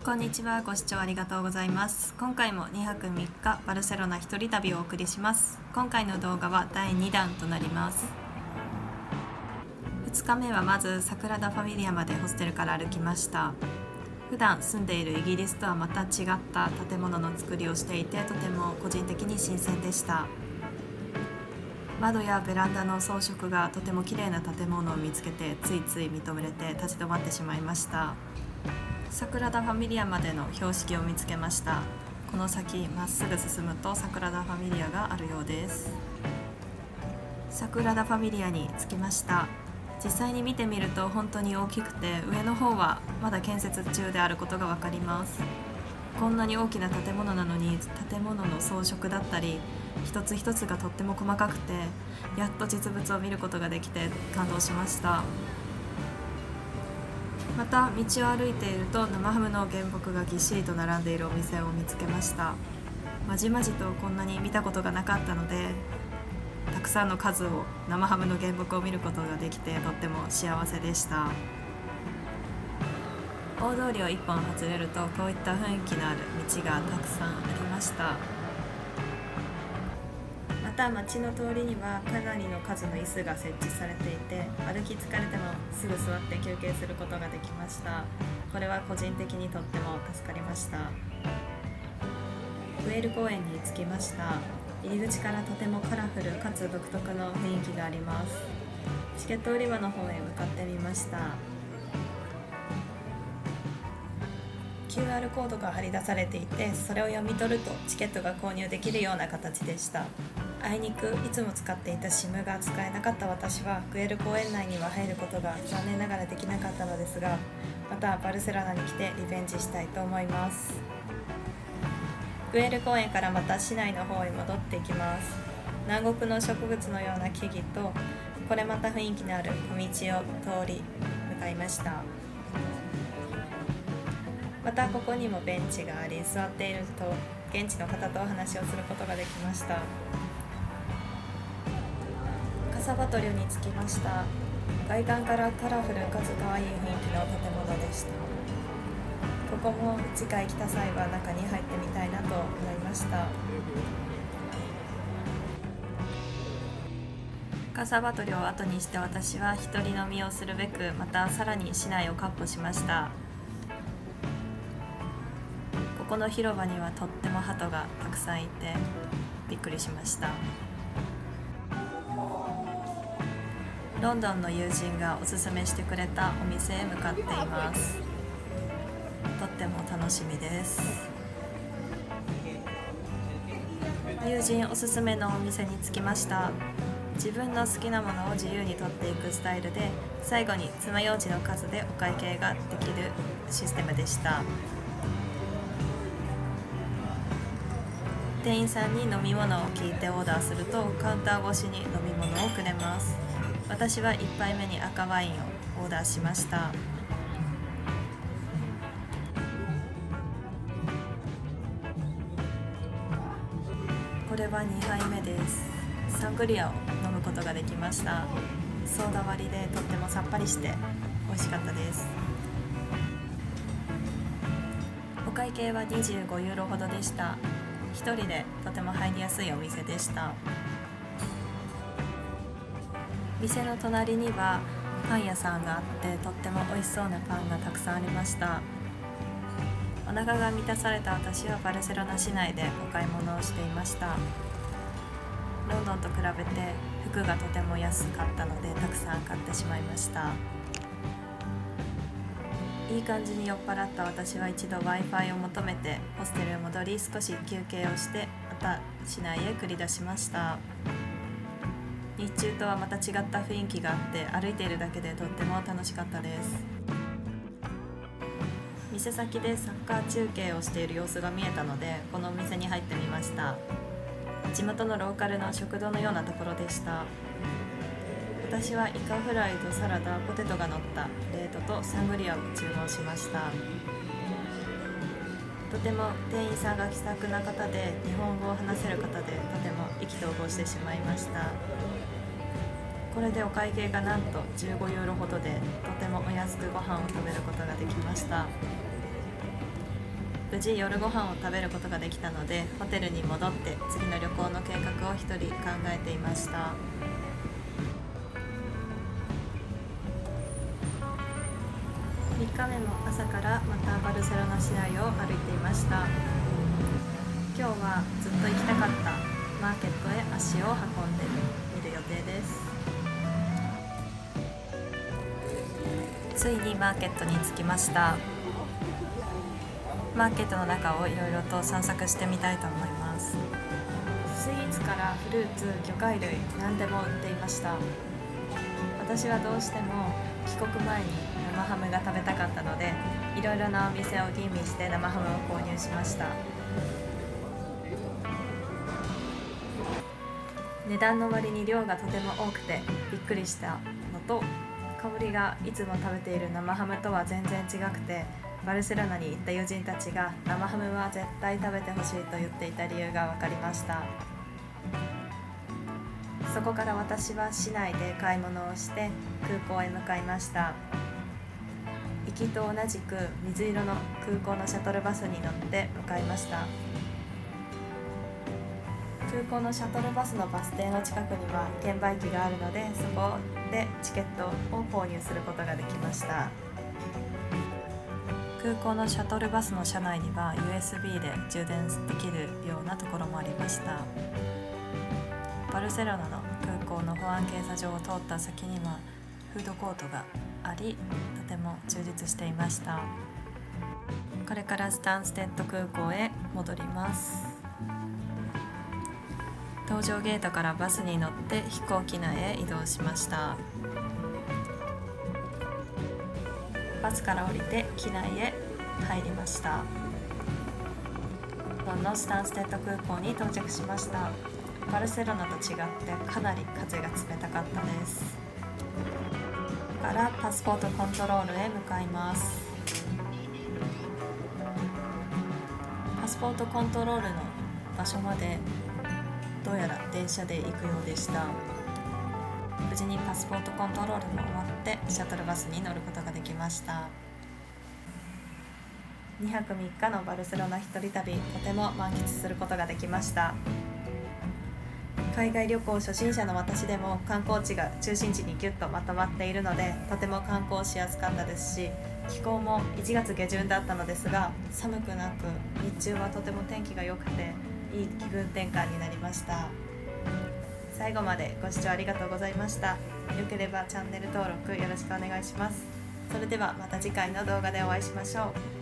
こんにちは。ご視聴ありがとうございます。今回も2泊3日バルセロナ一人旅をお送りします。今回の動画は第2弾となります。2日目はまずサグラダ・ファミリアまでホステルから歩きました。普段住んでいるイギリスとはまた違った建物の作りをしていて、とても個人的に新鮮でした。窓やベランダの装飾がとても綺麗な建物を見つけて、ついつい見とれて立ち止まってしまいました。サグラダ・ファミリアまでの標識を見つけました。この先まっすぐ進むとサグラダ・ファミリアがあるようです。サグラダ・ファミリアに着きました。実際に見てみると本当に大きくて、上の方はまだ建設中であることがわかります。こんなに大きな建物なのに、建物の装飾だったり一つ一つがとっても細かくて、やっと実物を見ることができて感動しました。また道を歩いていると生ハムの原木がぎっしりと並んでいるお店を見つけました。まじまじとこんなに見たことがなかったので、たくさんの数を生ハムの原木を見ることができてとっても幸せでした。大通りを一本外れるとこういった雰囲気のある道がたくさんありました。また街の通りにはかなりの数の椅子が設置されていて、歩き疲れてもすぐ座って休憩することができました。これは個人的にとっても助かりました。グエル公園に着きました。入り口からとてもカラフルかつ独特の雰囲気があります。チケット売り場の方へ向かってみました。QR コードが貼り出されていて、それを読み取るとチケットが購入できるような形でした。あいにくいつも使っていた SIM が使えなかった私はグエル公園内には入ることが残念ながらできなかったのですが、またバルセロナに来てリベンジしたいと思います。グエル公園からまた市内の方へ戻っていきます。南国の植物のような木々と、これまた雰囲気のある小道を通り向かいました。またここにもベンチがあり、座っていると現地の方とお話をすることができました。カサバトリョに着きました。外観からカラフルかつ可愛い雰囲気の建物でした。ここも次回来た際は中に入ってみたいなと思いました。カサバトリョを後にして私は一人飲みをするべく、またさらに市内を闊歩しました。ここの広場にはとっても鳩がたくさんいてびっくりしました。ロンドンの友人がおすすめしてくれたお店へ向かっています。とっても楽しみです。友人おすすめのお店に着きました。自分の好きなものを自由に取っていくスタイルで、最後に爪楊枝の数でお会計ができるシステムでした。店員さんに飲み物を聞いてオーダーすると、カウンター越しに飲み物をくれます。私は1杯目に赤ワインをオーダーしました。これは2杯目です。サングリアを飲むことができました。ソーダ割りでとってもさっぱりして美味しかったです。お会計は25ユーロほどでした。一人でとても入りやすいお店でした。店の隣にはパン屋さんがあって、とっても美味しそうなパンがたくさんありました。お腹が満たされた私はバルセロナ市内でお買い物をしていました。ロンドンと比べて服がとても安かったのでたくさん買ってしまいました。いい感じに酔っ払った私は一度 Wi-Fi を求めてホステルへ戻り、少し休憩をしてまた市内へ繰り出しました。日中とはまた違った雰囲気があって、歩いているだけでとっても楽しかったです。店先でサッカー中継をしている様子が見えたので、このお店に入ってみました。地元のローカルの食堂のようなところでした。私はイカフライとサラダ、ポテトが乗ったレートとサングリアを注文しました。とても店員さんが気さくな方で、日本語を話せる方でとても意気投合してしまいました。これでお会計がなんと15ユーロほどで、とてもお安くご飯を食べることができました。無事夜ご飯を食べることができたので、ホテルに戻って次の旅行の計画を一人考えていました。3日目も朝からまたバルセロナ市内を歩いていました。今日はずっと行きたかったマーケットへ足を運んでみる予定です。ついにマーケットに着きました。マーケットの中をいろいろと散策してみたいと思います。スイーツからフルーツ、魚介類、何でも売っていました。私はどうしても帰国前に生ハムが食べたかったので、いろいろなお店を吟味して生ハムを購入しました。値段の割に量がとても多くてびっくりしたのと、香りがいつも食べている生ハムとは全然違くて、バルセロナに行った友人たちが生ハムは絶対食べてほしいと言っていた理由が分かりました。そこから私は市内で買い物をして空港へ向かいました。行きと同じく水色の空港のシャトルバスに乗って向かいました。空港のシャトルバスのバス停の近くには券売機があるので、そこでチケットを購入することができました。空港のシャトルバスの車内には USB で充電できるようなところもありました。バルセロナの空港の保安検査場を通った先にはフードコートがあり、とても充実していました。これからスタンステッド空港へ戻ります。搭乗ゲートからバスに乗って飛行機内へ移動しました。バスから降りて機内へ入りました。ロンドンのスタンステッド空港に到着しました。バルセロナと違ってかなり風が冷たかったです。からパスポートコントロールへ向かいます。パスポートコントロールの場所までどうやら電車で行くようでした。無事にパスポートコントロールも終わってシャトルバスに乗ることができました。2泊3日のバルセロナ一人旅、とても満喫することができました。海外旅行初心者の私でも観光地が中心地にギュッとまとまっているので、とても観光しやすかったですし、気候も1月下旬だったのですが寒くなく、日中はとても天気が良くていい気分転換になりました。最後までご視聴ありがとうございました。よければチャンネル登録よろしくお願いします。それではまた次回の動画でお会いしましょう。